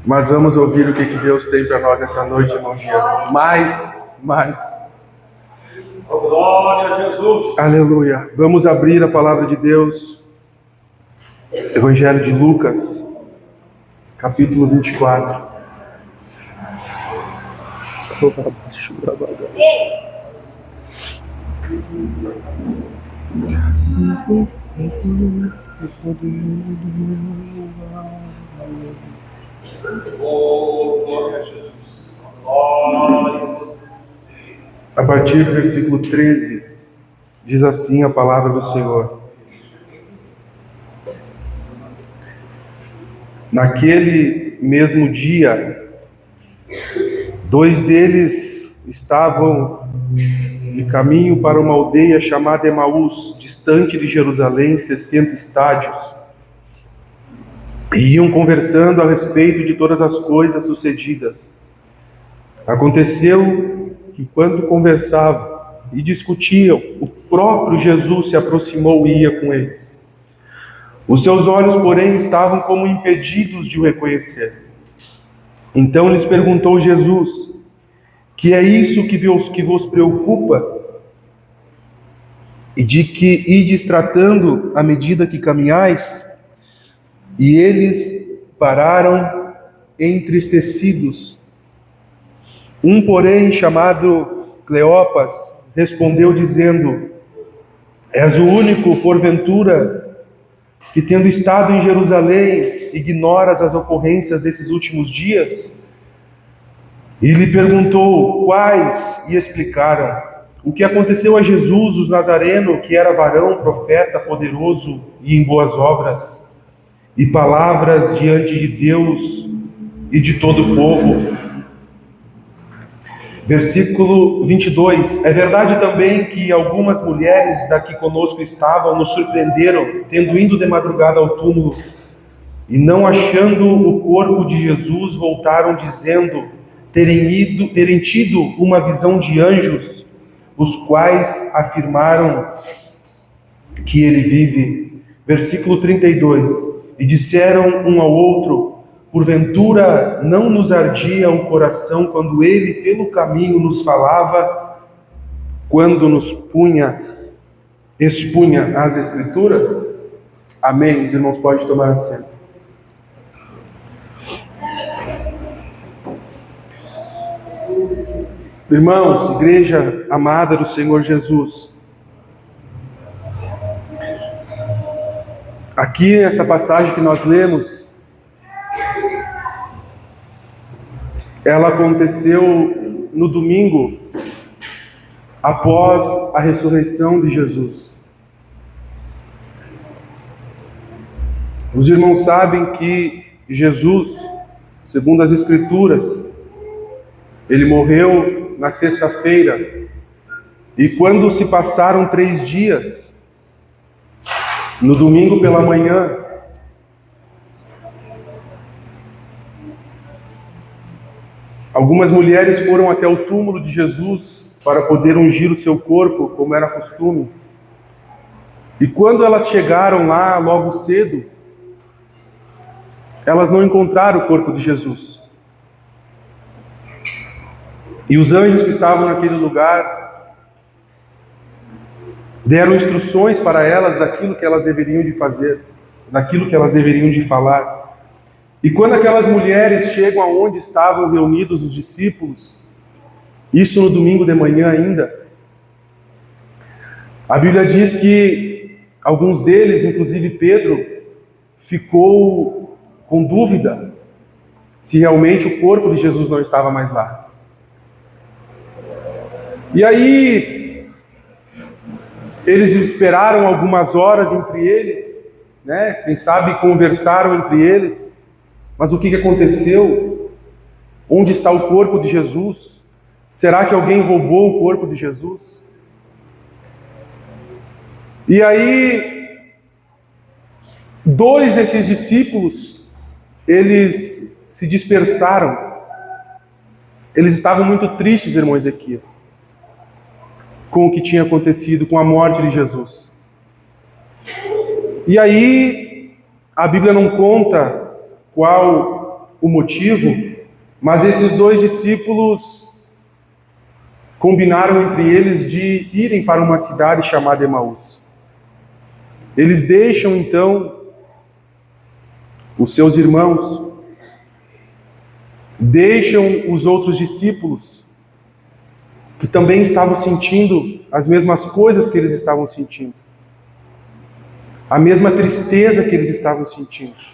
Mas vamos ouvir o que Deus tem para nós nessa noite, irmão Jean. Mais. Glória a Jesus. Aleluia. Vamos abrir a palavra de Deus. Evangelho de Lucas, capítulo 24. Oh, glória a Jesus. Glória a Jesus. A partir do versículo 13, diz assim a palavra do Senhor. Naquele mesmo dia, 2 deles estavam de caminho para uma aldeia chamada Emaús, distante de Jerusalém, 60 estádios. E iam conversando a respeito de todas as coisas sucedidas. Aconteceu que, enquanto conversavam e discutiam, o próprio Jesus se aproximou e ia com eles. Os seus olhos, porém, estavam como impedidos de o reconhecer. Então lhes perguntou Jesus: que é isso que vos preocupa? E de que ides tratando à medida que caminhais? E eles pararam entristecidos. Um, porém, chamado Cleopas, respondeu dizendo: és o único, porventura, que tendo estado em Jerusalém, ignoras as ocorrências desses últimos dias? E lhe perguntou quais, e explicaram o que aconteceu a Jesus, o Nazareno, que era varão, profeta, poderoso e em boas obras, e palavras diante de Deus e de todo o povo. Versículo 22. É verdade também que algumas mulheres daqui conosco estavam, nos surpreenderam, tendo ido de madrugada ao túmulo, e não achando o corpo de Jesus, voltaram dizendo terem tido uma visão de anjos, os quais afirmaram que ele vive. Versículo 32. E disseram um ao outro: porventura não nos ardia o coração quando ele pelo caminho nos falava, quando nos expunha as Escrituras? Amém. Os irmãos podem tomar assento. Irmãos, igreja amada do Senhor Jesus, aqui nessa passagem que nós lemos, ela aconteceu no domingo após a ressurreição de Jesus. Os irmãos sabem que Jesus, segundo as Escrituras, ele morreu na sexta-feira, e quando se passaram 3 dias, no domingo pela manhã, algumas mulheres foram até o túmulo de Jesus para poder ungir o seu corpo, como era costume. E quando elas chegaram lá logo cedo, elas não encontraram o corpo de Jesus. E os anjos que estavam naquele lugar deram instruções para elas daquilo que elas deveriam de fazer, daquilo que elas deveriam de falar. E quando aquelas mulheres chegam aonde estavam reunidos os discípulos, isso no domingo de manhã ainda, a Bíblia diz que alguns deles, inclusive Pedro, ficou com dúvida se realmente o corpo de Jesus não estava mais lá. E aí, eles esperaram algumas horas entre eles, né? Quem sabe conversaram entre eles. Mas o que aconteceu? Onde está o corpo de Jesus? Será que alguém roubou o corpo de Jesus? E aí, 2 desses discípulos, eles se dispersaram. Eles estavam muito tristes, irmão Ezequias, com o que tinha acontecido, com a morte de Jesus. E aí, a Bíblia não conta qual o motivo, mas esses dois discípulos combinaram entre eles de irem para uma cidade chamada Emaús. Eles deixam então os seus irmãos, deixam os outros discípulos, que também estavam sentindo as mesmas coisas que eles estavam sentindo, a mesma tristeza que eles estavam sentindo.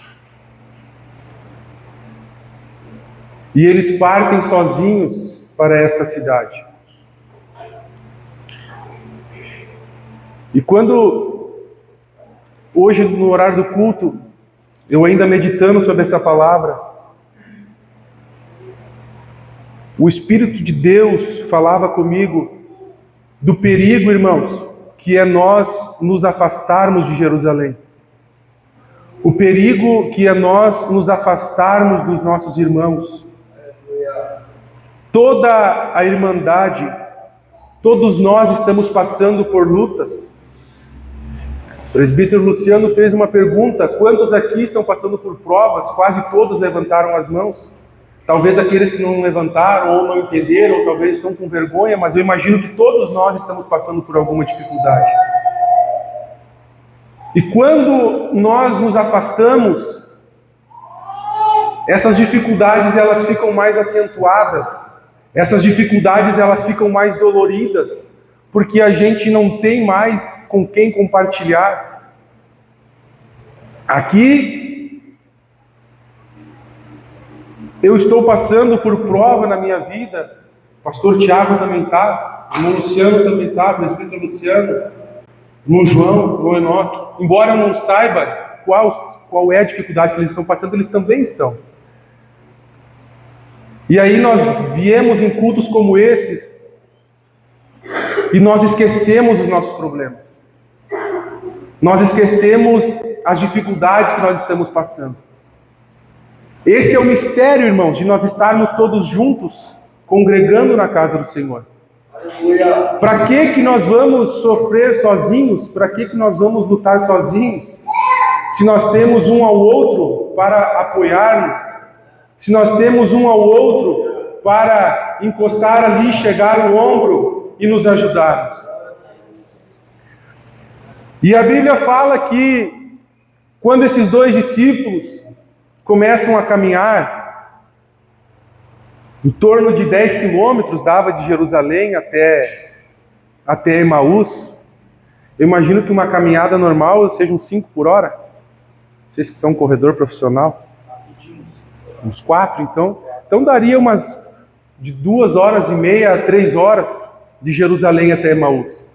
E eles partem sozinhos para esta cidade. E quando, hoje no horário do culto, eu ainda meditando sobre essa palavra, o Espírito de Deus falava comigo do perigo, irmãos, que é nós nos afastarmos de Jerusalém. O perigo que é nós nos afastarmos dos nossos irmãos. Toda a irmandade, todos nós estamos passando por lutas. O presbítero Luciano fez uma pergunta: quantos aqui estão passando por provas? Quase todos levantaram as mãos. Talvez aqueles que não levantaram ou não entenderam, ou talvez estão com vergonha, mas eu imagino que todos nós estamos passando por alguma dificuldade. E quando nós nos afastamos, essas dificuldades elas ficam mais acentuadas, essas dificuldades elas ficam mais doloridas, porque a gente não tem mais com quem compartilhar. Aqui eu estou passando por prova na minha vida, o pastor Tiago também está, o irmão Luciano também está, o presbítero Luciano, o irmão João, o irmão Enoque. Embora eu não saiba qual é a dificuldade que eles estão passando, eles também estão. E aí nós viemos em cultos como esses, e nós esquecemos os nossos problemas. Nós esquecemos as dificuldades que nós estamos passando. Esse é o mistério, irmãos, de nós estarmos todos juntos, congregando na casa do Senhor. Para que nós vamos sofrer sozinhos? Para que nós vamos lutar sozinhos? Se nós temos um ao outro para apoiar-nos, se nós temos um ao outro para encostar ali, chegar o ombro e nos ajudarmos. E a Bíblia fala que quando esses dois discípulos começam a caminhar, em torno de 10 quilômetros dava de Jerusalém até Emaús. Eu imagino que uma caminhada normal seja uns 5 por hora. Vocês que são um corredor profissional. Uns 4, então. Então daria umas de 2h30 a 3 horas de Jerusalém até Emaús.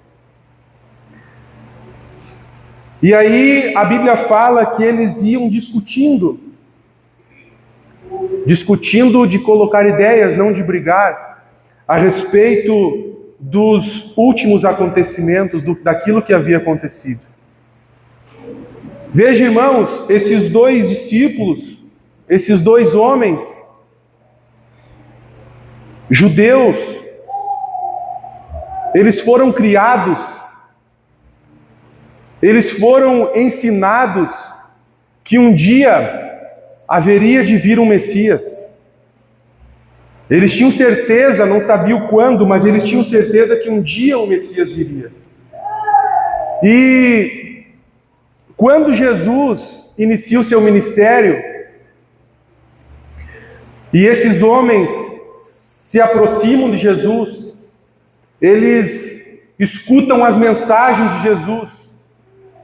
E aí a Bíblia fala que eles iam discutindo de colocar ideias, não de brigar, a respeito dos últimos acontecimentos, daquilo que havia acontecido. Veja, irmãos, esses dois discípulos, esses dois homens, judeus, eles foram criados, eles foram ensinados que um dia haveria de vir um Messias. Eles tinham certeza, não sabiam quando, mas eles tinham certeza que um dia o Messias viria. E quando Jesus inicia o seu ministério, e esses homens se aproximam de Jesus, eles escutam as mensagens de Jesus,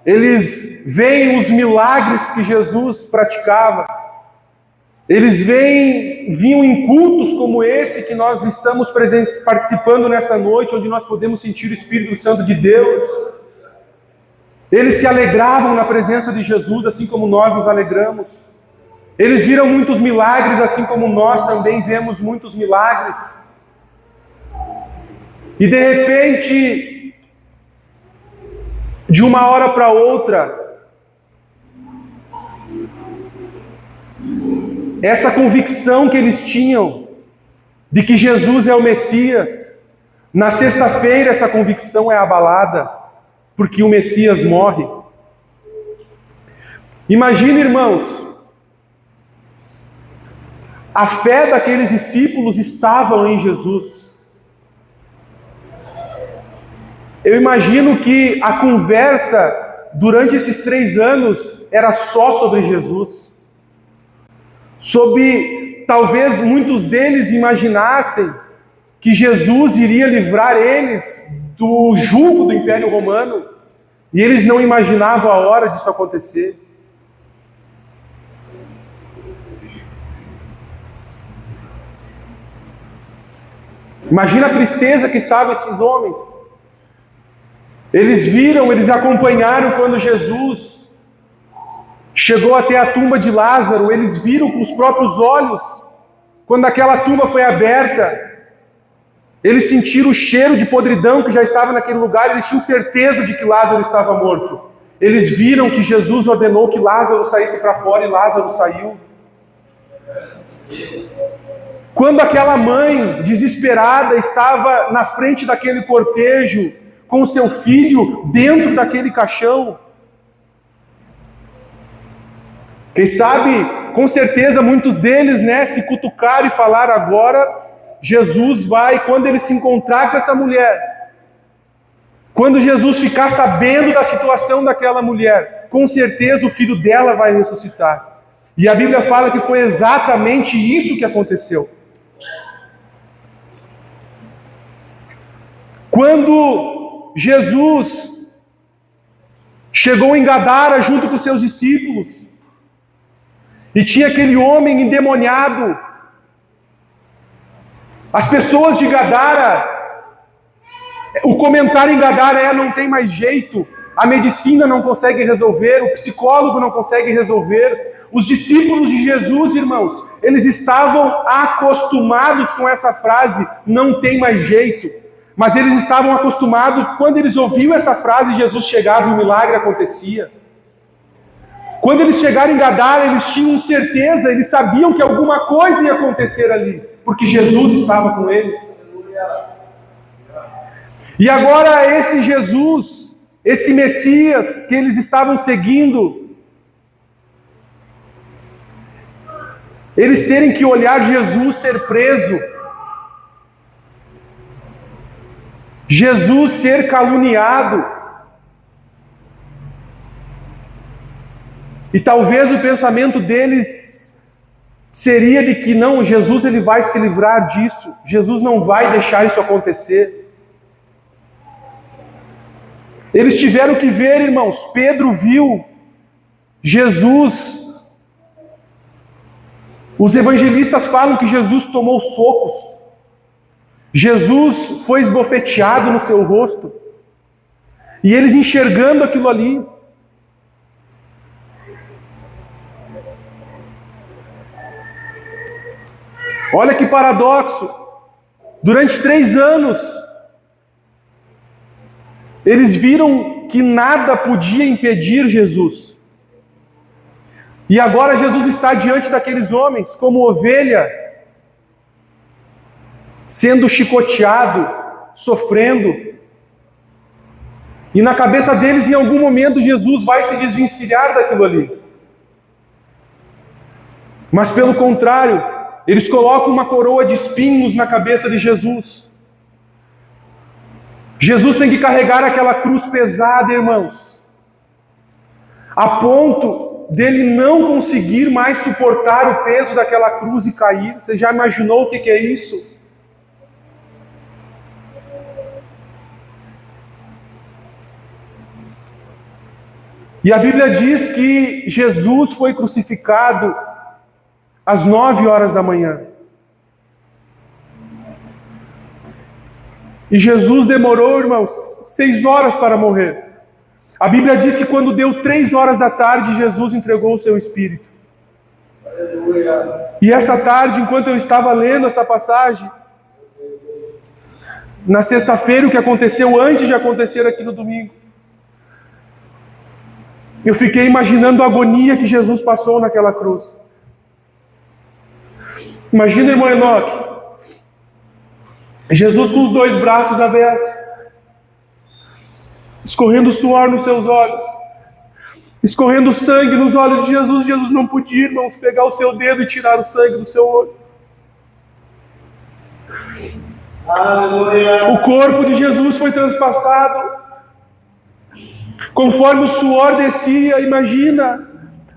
eles veem os milagres que Jesus praticava, eles vinham em cultos como esse que nós estamos participando nesta noite, onde nós podemos sentir o Espírito Santo de Deus. Eles se alegravam na presença de Jesus, assim como nós nos alegramos. Eles viram muitos milagres, assim como nós também vemos muitos milagres. E de repente, de uma hora para outra, essa convicção que eles tinham de que Jesus é o Messias, na sexta-feira essa convicção é abalada, porque o Messias morre. Imagine, irmãos, A fé daqueles discípulos estava em Jesus. Eu imagino que a conversa durante esses 3 anos era só sobre Jesus. Talvez muitos deles imaginassem que Jesus iria livrar eles do jugo do Império Romano, e eles não imaginavam a hora disso acontecer. Imagina a tristeza que estavam esses homens. Eles acompanharam quando Jesus chegou até a tumba de Lázaro, eles viram com os próprios olhos, quando aquela tumba foi aberta, eles sentiram o cheiro de podridão que já estava naquele lugar, eles tinham certeza de que Lázaro estava morto. Eles viram que Jesus ordenou que Lázaro saísse para fora e Lázaro saiu. Quando aquela mãe desesperada estava na frente daquele cortejo, com o seu filho dentro daquele caixão, quem sabe, com certeza muitos deles, se cutucaram e falaram: agora Jesus vai, quando ele se encontrar com essa mulher, quando Jesus ficar sabendo da situação daquela mulher, com certeza o filho dela vai ressuscitar. E a Bíblia fala que foi exatamente isso que aconteceu. Quando Jesus chegou em Gadara junto com seus discípulos, e tinha aquele homem endemoniado, as pessoas de Gadara, o comentário em Gadara é: não tem mais jeito, a medicina não consegue resolver, o psicólogo não consegue resolver. Os discípulos de Jesus, irmãos, eles estavam acostumados com essa frase, não tem mais jeito. Mas eles estavam acostumados, quando eles ouviam essa frase, Jesus chegava e o milagre acontecia. Quando eles chegaram em Gadara, eles tinham certeza, eles sabiam que alguma coisa ia acontecer ali, porque Jesus estava com eles. E agora esse Jesus, esse Messias que eles estavam seguindo, eles terem que olhar Jesus ser preso, Jesus ser caluniado, e talvez o pensamento deles seria de que não, Jesus ele vai se livrar disso, Jesus não vai deixar isso acontecer. Eles tiveram que ver, irmãos, Pedro viu Jesus. Os evangelistas falam que Jesus tomou socos. Jesus foi esbofeteado no seu rosto. E eles enxergando aquilo ali. Olha que paradoxo. Durante 3 anos, eles viram que nada podia impedir Jesus. E agora Jesus está diante daqueles homens, como ovelha, sendo chicoteado, sofrendo. E na cabeça deles, em algum momento, Jesus vai se desvencilhar daquilo ali. Mas pelo contrário, eles colocam uma coroa de espinhos na cabeça de Jesus. Jesus tem que carregar aquela cruz pesada, irmãos, a ponto dele não conseguir mais suportar o peso daquela cruz e cair. Você já imaginou o que é isso? E a Bíblia diz que Jesus foi crucificado às 9 horas da manhã. E Jesus demorou, irmãos, 6 horas para morrer. A Bíblia diz que quando deu 3 horas da tarde, Jesus entregou o seu espírito. Aleluia. E essa tarde, enquanto eu estava lendo essa passagem, na sexta-feira, o que aconteceu antes de acontecer aqui no domingo, eu fiquei imaginando a agonia que Jesus passou naquela cruz. Imagina, irmão Enoque, Jesus com os 2 braços abertos, escorrendo suor nos seus olhos, escorrendo sangue nos olhos de Jesus. Jesus não podia, irmãos, pegar o seu dedo e tirar o sangue do seu olho. Aleluia. O corpo de Jesus foi transpassado. Conforme o suor descia, imagina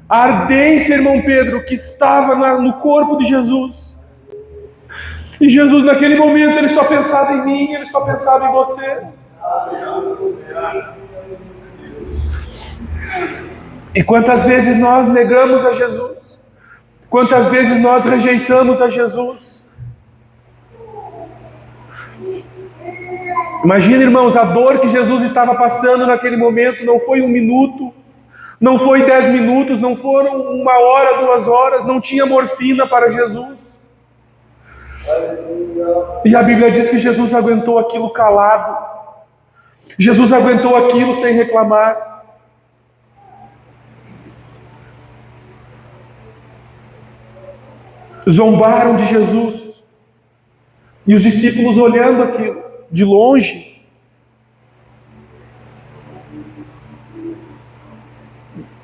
a ardência, irmão Pedro, que estava no corpo de Jesus. E Jesus, naquele momento, ele só pensava em mim, ele só pensava em você. E quantas vezes nós negamos a Jesus? Quantas vezes nós rejeitamos a Jesus? Imagina, irmãos, a dor que Jesus estava passando naquele momento não foi 1 minuto, não foi 10 minutos, não foram 1 hora, 2 horas, não tinha morfina para Jesus. E a Bíblia diz que Jesus aguentou aquilo calado. Jesus aguentou aquilo sem reclamar. Zombaram de Jesus. E os discípulos olhando aquilo de longe.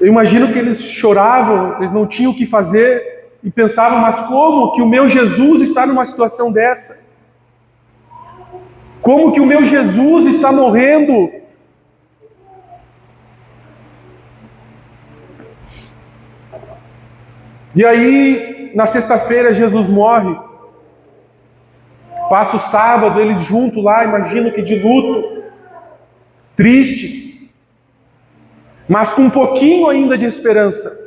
Eu imagino que eles choravam, eles não tinham o que fazer. E pensavam, mas como que o meu Jesus está numa situação dessa? Como que o meu Jesus está morrendo? E aí, na sexta-feira, Jesus morre. Passa o sábado, eles juntos lá, imagino que de luto, tristes, mas com um pouquinho ainda de esperança.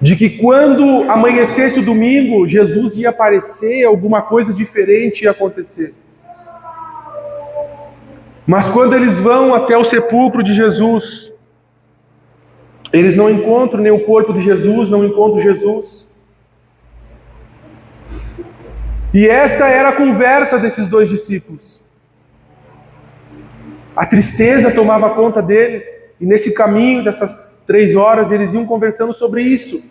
De que quando amanhecesse o domingo, Jesus ia aparecer, alguma coisa diferente ia acontecer. Mas quando eles vão até o sepulcro de Jesus, eles não encontram nem o corpo de Jesus, não encontram Jesus. E essa era a conversa desses 2 discípulos. A tristeza tomava conta deles, e nesse caminho dessas 3 horas eles iam conversando sobre isso.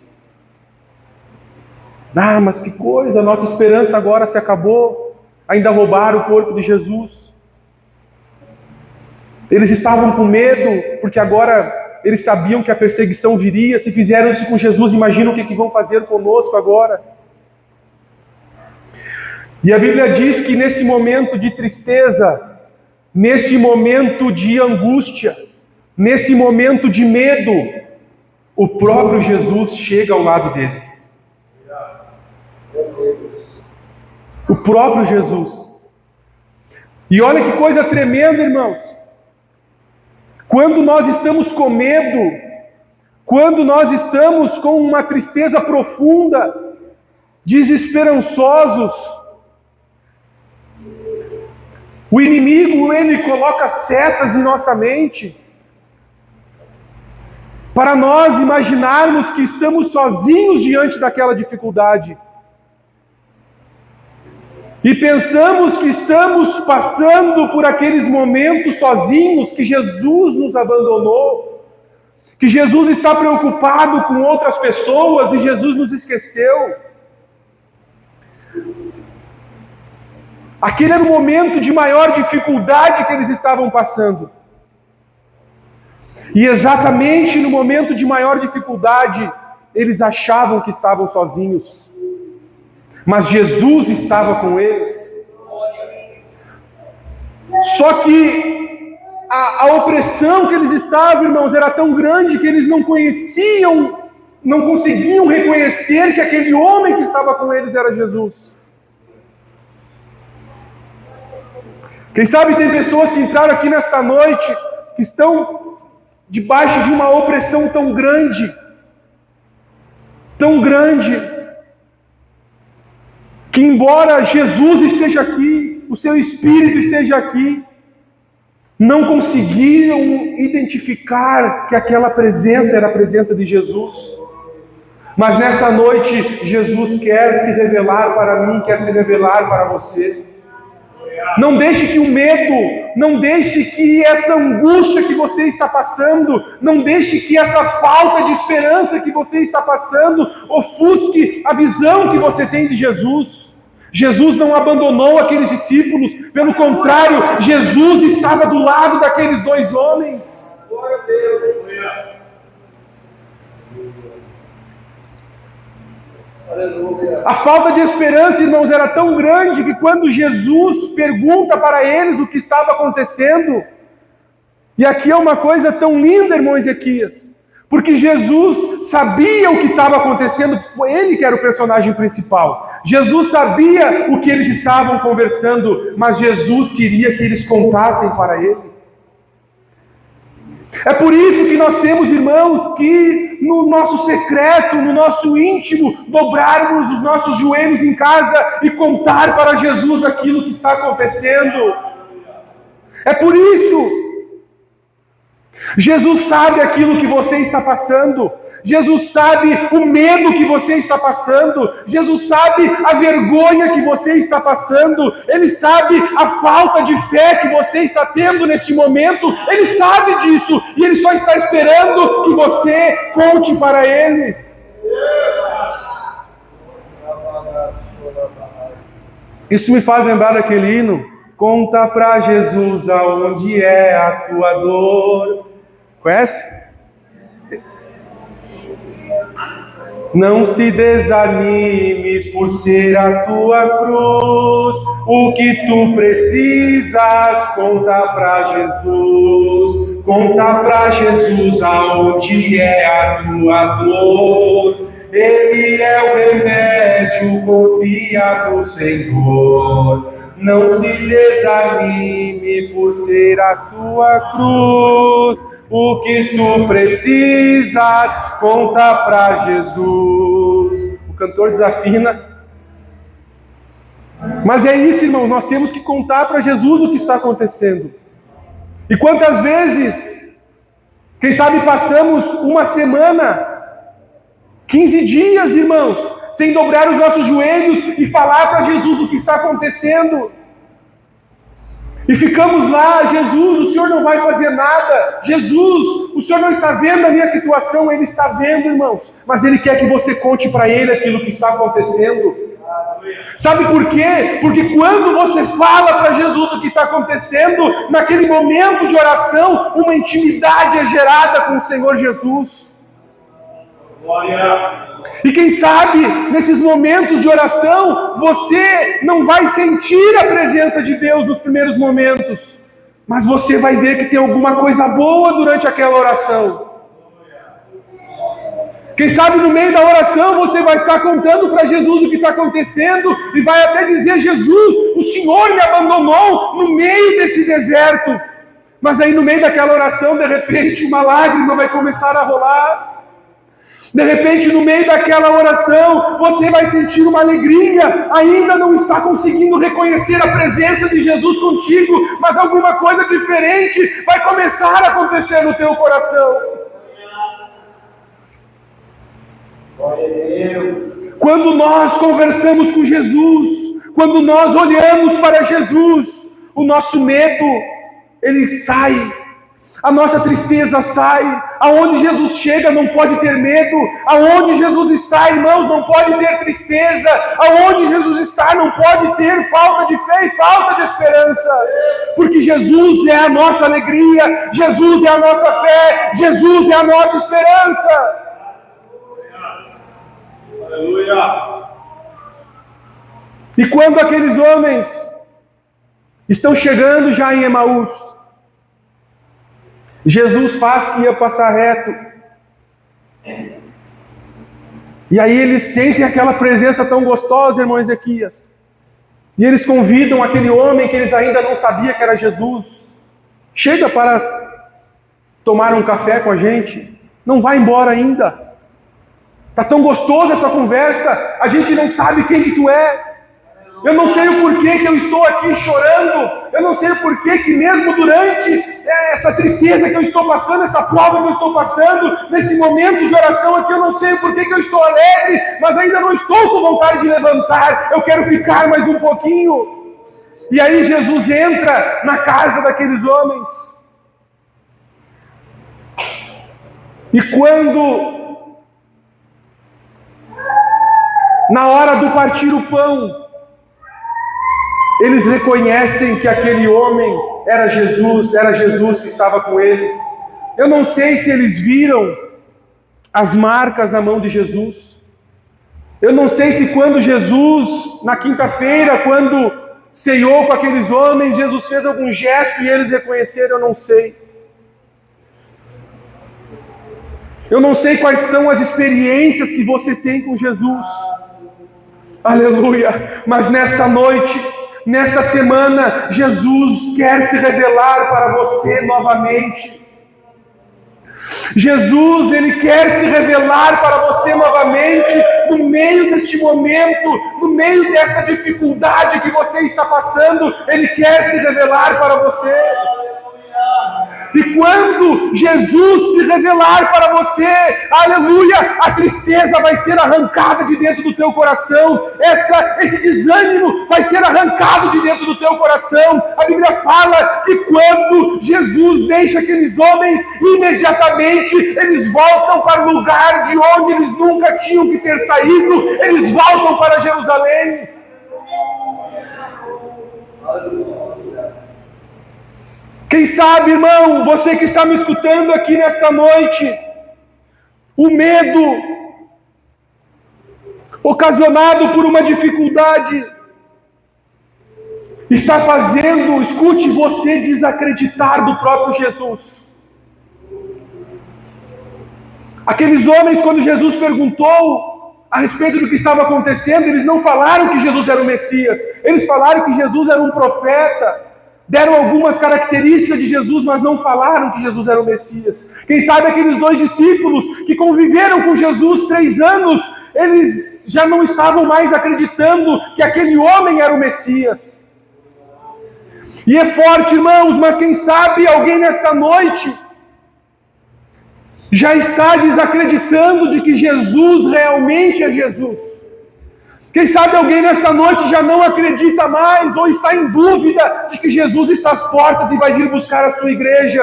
Ah, mas que coisa, a nossa esperança agora se acabou. Ainda roubaram o corpo de Jesus. Eles estavam com medo, porque agora eles sabiam que a perseguição viria. Se fizeram isso com Jesus, imagina o que vão fazer conosco agora. E a Bíblia diz que nesse momento de tristeza, nesse momento de angústia, nesse momento de medo, o próprio Jesus chega ao lado deles. O próprio Jesus. E olha que coisa tremenda, irmãos. Quando nós estamos com medo, quando nós estamos com uma tristeza profunda, desesperançosos, o inimigo, ele coloca setas em nossa mente, para nós imaginarmos que estamos sozinhos diante daquela dificuldade. E pensamos que estamos passando por aqueles momentos sozinhos, que Jesus nos abandonou, que Jesus está preocupado com outras pessoas e Jesus nos esqueceu. Aquele era o momento de maior dificuldade que eles estavam passando. E exatamente no momento de maior dificuldade, eles achavam que estavam sozinhos. Mas Jesus estava com eles. Só que a opressão que eles estavam, irmãos, era tão grande que eles não conheciam, não conseguiam reconhecer que aquele homem que estava com eles era Jesus. Quem sabe tem pessoas que entraram aqui nesta noite, que estão debaixo de uma opressão tão grande, que embora Jesus esteja aqui, o seu Espírito esteja aqui, não conseguiram identificar que aquela presença era a presença de Jesus. Mas nessa noite, Jesus quer se revelar para mim, quer se revelar para você. Não deixe que o medo, não deixe que essa angústia que você está passando, não deixe que essa falta de esperança que você está passando ofusque a visão que você tem de Jesus. Jesus não abandonou aqueles discípulos, pelo contrário, Jesus estava do lado daqueles 2 homens. Glória a Deus. A falta de esperança, irmãos, era tão grande que quando Jesus pergunta para eles o que estava acontecendo, e aqui é uma coisa tão linda, irmão Ezequias, porque Jesus sabia o que estava acontecendo, foi ele que era o personagem principal. Jesus sabia o que eles estavam conversando, mas Jesus queria que eles contassem para ele. É por isso que nós temos, irmãos, que no nosso secreto, no nosso íntimo, dobrarmos os nossos joelhos em casa e contar para Jesus aquilo que está acontecendo. É por isso. Jesus sabe aquilo que você está passando. Jesus sabe o medo que você está passando. Jesus sabe a vergonha que você está passando. Ele sabe a falta de fé que você está tendo neste momento. Ele sabe disso. E Ele só está esperando que você conte para Ele. Isso me faz lembrar daquele hino. Conta para Jesus aonde é a tua dor. Conhece? Não se desanimes por ser a tua cruz. O que tu precisas, conta para Jesus. Conta para Jesus aonde é a tua dor. Ele é o remédio, confia no Senhor. Não se desanime por ser a tua cruz. O que tu precisas, conta para Jesus. O cantor desafina. Mas é isso, irmãos, nós temos que contar para Jesus o que está acontecendo. E quantas vezes, quem sabe passamos uma semana, 15 dias, irmãos, sem dobrar os nossos joelhos e falar para Jesus o que está acontecendo. E ficamos lá, Jesus, o Senhor não vai fazer nada. Jesus, o Senhor não está vendo a minha situação. Ele está vendo, irmãos. Mas Ele quer que você conte para Ele aquilo que está acontecendo. Sabe por quê? Porque quando você fala para Jesus o que está acontecendo, naquele momento de oração, uma intimidade é gerada com o Senhor Jesus. Glória. E quem sabe, nesses momentos de oração, você não vai sentir a presença de Deus nos primeiros momentos, mas você vai ver que tem alguma coisa boa durante aquela oração. Quem sabe no meio da oração você vai estar contando para Jesus o que está acontecendo e vai até dizer: Jesus, o Senhor me abandonou no meio desse deserto. Mas aí no meio daquela oração, de repente, uma lágrima vai começar a rolar. De repente, no meio daquela oração, você vai sentir uma alegria, ainda não está conseguindo reconhecer a presença de Jesus contigo, mas alguma coisa diferente vai começar a acontecer no teu coração. Quando nós conversamos com Jesus, quando nós olhamos para Jesus, o nosso medo, ele sai. A nossa tristeza sai. Aonde Jesus chega não pode ter medo. Aonde Jesus está, irmãos, não pode ter tristeza. Aonde Jesus está não pode ter falta de fé e falta de esperança. Porque Jesus é a nossa alegria. Jesus é a nossa fé. Jesus é a nossa esperança. Aleluia. E quando aqueles homens estão chegando já em Emaús, Jesus faz que ia passar reto. E aí eles sentem aquela presença tão gostosa, irmão Ezequias. E eles convidam aquele homem que eles ainda não sabiam que era Jesus. Chega para tomar um café com a gente. Não vai embora ainda. Está tão gostosa essa conversa. A gente não sabe quem que tu é. Eu não sei o porquê que eu estou aqui chorando. Eu não sei o porquê que mesmo durante essa tristeza que eu estou passando, essa prova que eu estou passando, nesse momento de oração aqui, eu não sei o porquê que eu estou alegre, mas ainda não estou com vontade de levantar. Eu quero ficar mais um pouquinho. E aí Jesus entra na casa daqueles homens. E quando, na hora do partir o pão, eles reconhecem que aquele homem era Jesus que estava com eles. Eu não sei se eles viram as marcas na mão de Jesus. Eu não sei se quando Jesus, na quinta-feira, quando ceiou com aqueles homens, Jesus fez algum gesto e eles reconheceram, eu não sei. Eu não sei quais são as experiências que você tem com Jesus. Aleluia! Mas nesta noite, nesta semana, Jesus quer se revelar para você novamente. Jesus, Ele quer se revelar para você novamente, no meio deste momento, no meio desta dificuldade que você está passando, Ele quer se revelar para você. E quando Jesus se revelar para você, aleluia, a tristeza vai ser arrancada de dentro do teu coração, esse desânimo vai ser arrancado de dentro do teu coração. A Bíblia fala que quando Jesus deixa aqueles homens, imediatamente eles voltam para o lugar de onde eles nunca tinham que ter saído, eles voltam para Jerusalém. Quem sabe, irmão, você que está me escutando aqui nesta noite, o medo ocasionado por uma dificuldade está fazendo, escute, você desacreditar do próprio Jesus. Aqueles homens, quando Jesus perguntou a respeito do que estava acontecendo, eles não falaram que Jesus era o Messias, eles falaram que Jesus era um profeta. Deram algumas características de Jesus, mas não falaram que Jesus era o Messias. Quem sabe aqueles 2 discípulos que conviveram com Jesus 3 anos, eles já não estavam mais acreditando que aquele homem era o Messias. E é forte, irmãos, mas quem sabe alguém nesta noite já está desacreditando de que Jesus realmente é Jesus. Quem sabe alguém nesta noite já não acredita mais ou está em dúvida de que Jesus está às portas e vai vir buscar a sua igreja.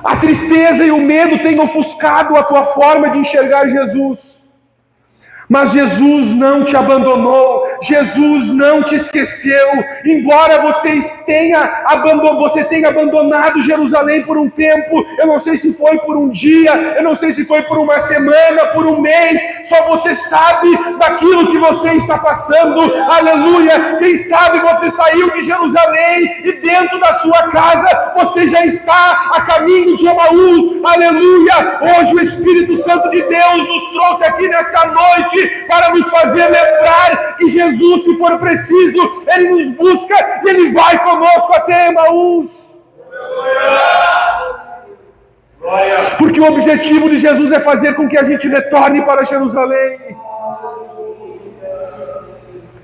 A tristeza e o medo têm ofuscado a tua forma de enxergar Jesus. Mas Jesus não te abandonou, Jesus não te esqueceu, embora você tenha abandonado Jerusalém por um tempo, eu não sei se foi por um dia, eu não sei se foi por uma semana, por um mês, só você sabe daquilo que você está passando, aleluia. Quem sabe você saiu de Jerusalém e dentro da sua casa você já está a caminho de Emaús, aleluia. Hoje o Espírito Santo de Deus nos trouxe aqui nesta noite para nos fazer lembrar que Jesus, se for preciso, Ele nos busca e Ele vai conosco até Emaús. Porque o objetivo de Jesus é fazer com que a gente retorne para Jerusalém.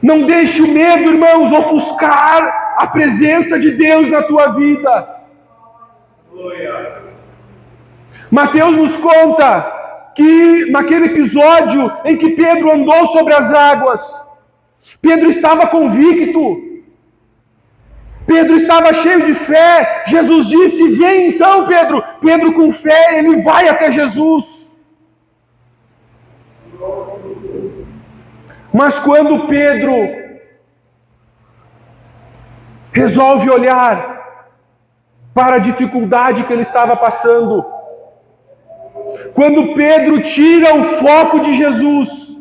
Não deixe o medo, irmãos, ofuscar a presença de Deus na tua vida. Mateus nos conta que naquele episódio em que Pedro andou sobre as águas, Pedro estava convicto, Pedro estava cheio de fé. Jesus disse: vem então, Pedro. Pedro, com fé, ele vai até Jesus. Mas quando Pedro resolve olhar para a dificuldade que ele estava passando, quando Pedro tira o foco de Jesus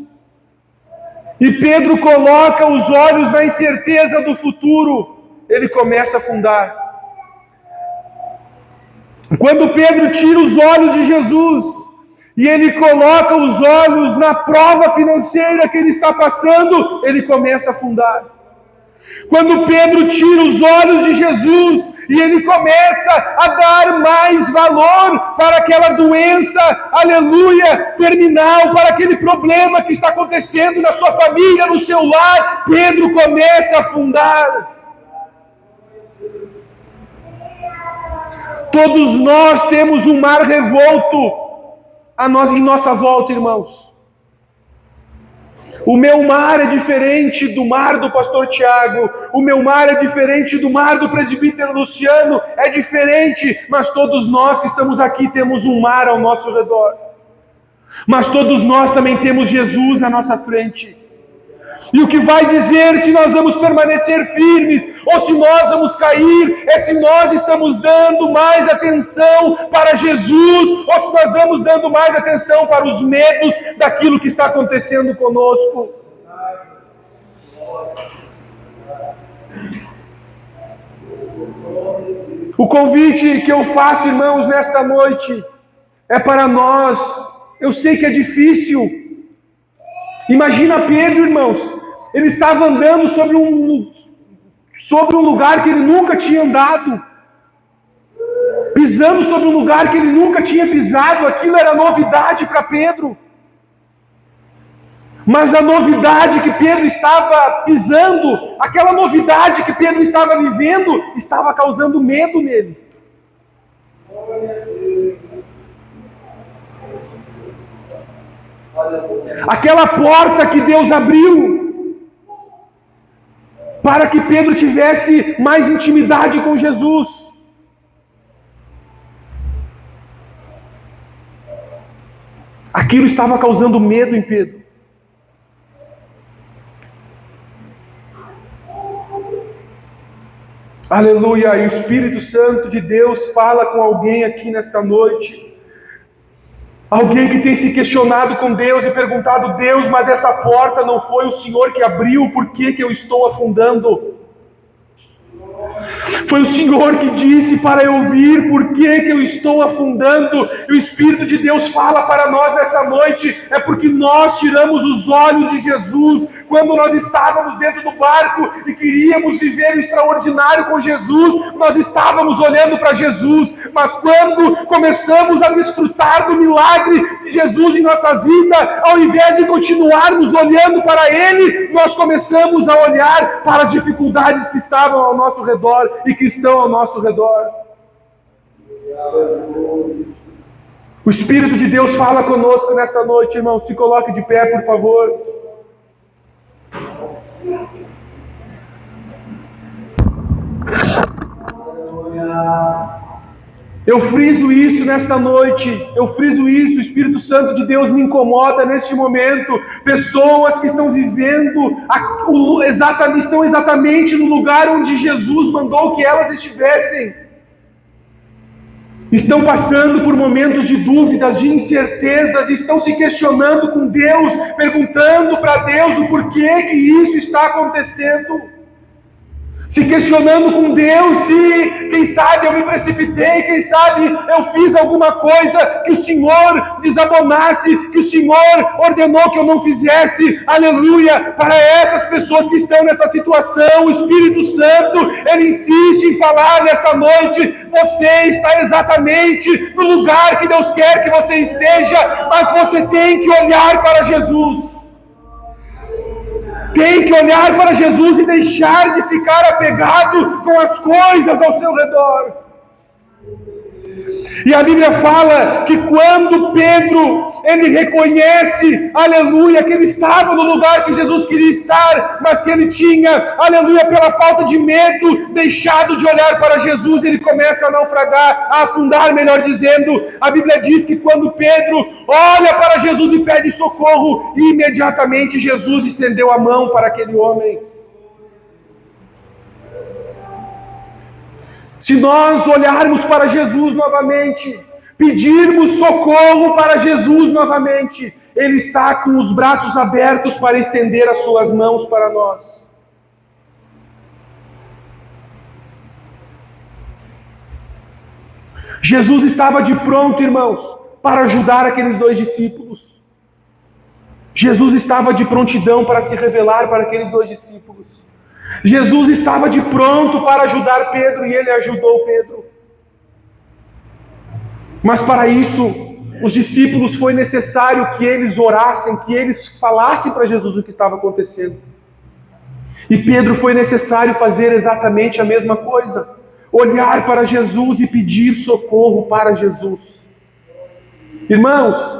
e Pedro coloca os olhos na incerteza do futuro, ele começa a afundar. Quando Pedro tira os olhos de Jesus e ele coloca os olhos na prova financeira que ele está passando, ele começa a afundar. Quando Pedro tira os olhos de Jesus e ele começa a dar mais valor para aquela doença, aleluia, terminal, para aquele problema que está acontecendo na sua família, no seu lar, Pedro começa a afundar. Todos nós temos um mar revolto em nossa volta, irmãos. O meu mar é diferente do mar do pastor Tiago, o meu mar é diferente do mar do presbítero Luciano, é diferente, mas todos nós que estamos aqui temos um mar ao nosso redor. Mas todos nós também temos Jesus na nossa frente. E o que vai dizer se nós vamos permanecer firmes ou se nós vamos cair é se nós estamos dando mais atenção para Jesus ou se nós estamos dando mais atenção para os medos daquilo que está acontecendo conosco. O convite que eu faço, irmãos, nesta noite é para nós. Eu sei que é difícil. Imagina Pedro, irmãos. Ele estava andando sobre um lugar que ele nunca tinha andado. Pisando sobre um lugar que ele nunca tinha pisado. Aquilo era novidade para Pedro. Mas a novidade que Pedro estava pisando, aquela novidade que Pedro estava vivendo, estava causando medo nele. Aquela porta que Deus abriu para que Pedro tivesse mais intimidade com Jesus. Aquilo estava causando medo em Pedro. Aleluia, e o Espírito Santo de Deus fala com alguém aqui nesta noite. Alguém que tem se questionado com Deus e perguntado: Deus, mas essa porta não foi o Senhor que abriu, por que eu estou afundando? Foi o Senhor que disse para eu vir, por que eu estou afundando? E o Espírito de Deus fala para nós nessa noite, é porque nós tiramos os olhos de Jesus, quando nós estávamos dentro do barco e queríamos viver o extraordinário com Jesus, nós estávamos olhando para Jesus, mas quando começamos a desfrutar do milagre de Jesus em nossa vida, ao invés de continuarmos olhando para Ele, nós começamos a olhar para as dificuldades que estavam ao nosso redor e que estão ao nosso redor. O Espírito de Deus fala conosco nesta noite, irmão. Se coloque de pé, por favor. Eu friso isso nesta noite, o Espírito Santo de Deus me incomoda neste momento. Pessoas que estão vivendo, estão exatamente no lugar onde Jesus mandou que elas estivessem. Estão passando por momentos de dúvidas, de incertezas, estão se questionando com Deus, perguntando para Deus o porquê que isso está acontecendo. Se questionando com Deus se, quem sabe, eu me precipitei, quem sabe eu fiz alguma coisa que o Senhor desabonasse, que o Senhor ordenou que eu não fizesse. Aleluia! Para essas pessoas que estão nessa situação, o Espírito Santo, Ele insiste em falar nessa noite: você está exatamente no lugar que Deus quer que você esteja, mas você tem que olhar para Jesus. Tem que olhar para Jesus e deixar de ficar apegado com as coisas ao seu redor. E a Bíblia fala que quando Pedro, ele reconhece, aleluia, que ele estava no lugar que Jesus queria estar, mas que ele tinha, aleluia, pela falta de medo, deixado de olhar para Jesus, ele começa a naufragar, a afundar, melhor dizendo. A Bíblia diz que quando Pedro olha para Jesus e pede socorro, imediatamente Jesus estendeu a mão para aquele homem. Se nós olharmos para Jesus novamente, pedirmos socorro para Jesus novamente, Ele está com os braços abertos para estender as suas mãos para nós. Jesus estava de pronto, irmãos, para ajudar aqueles dois discípulos. Jesus estava de prontidão para se revelar para aqueles dois discípulos. Jesus estava de pronto para ajudar Pedro e ele ajudou Pedro. Mas para isso, os discípulos foi necessário que eles orassem, que eles falassem para Jesus o que estava acontecendo. E Pedro foi necessário fazer exatamente a mesma coisa. Olhar para Jesus e pedir socorro para Jesus. Irmãos,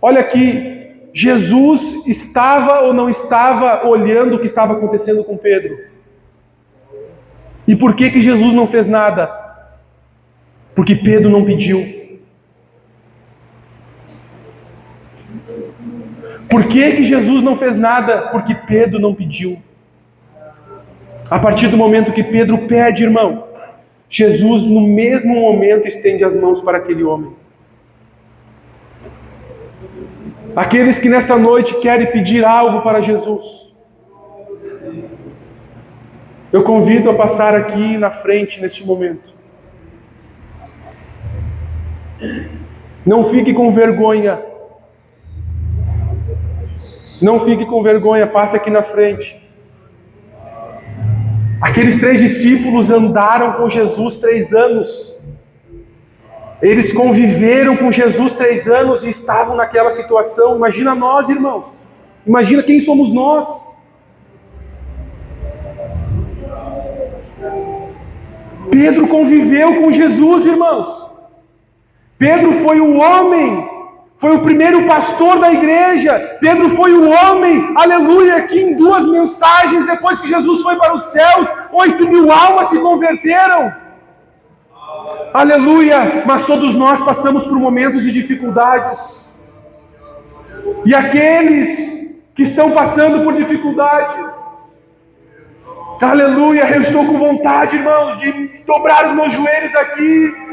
olha aqui. Jesus estava ou não estava olhando o que estava acontecendo com Pedro? E por que Jesus não fez nada? Porque Pedro não pediu. Por que Jesus não fez nada? Porque Pedro não pediu. A partir do momento que Pedro pede, irmão, Jesus no mesmo momento estende as mãos para aquele homem. Aqueles que nesta noite querem pedir algo para Jesus, eu convido a passar aqui na frente neste momento. Não fique com vergonha. Não fique com vergonha, passe aqui na frente. Aqueles 3 discípulos andaram com Jesus 3 anos. Eles conviveram com Jesus 3 anos e estavam naquela situação. Imagina nós, irmãos. Imagina quem somos nós. Pedro conviveu com Jesus, irmãos. Pedro foi o homem, foi o primeiro pastor da igreja. Pedro foi o homem, aleluia, que em 2 mensagens, depois que Jesus foi para os céus, 8.000 almas se converteram. Aleluia, mas todos nós passamos por momentos de dificuldades. E aqueles que estão passando por dificuldade, aleluia, eu estou com vontade, irmãos, de dobrar os meus joelhos aqui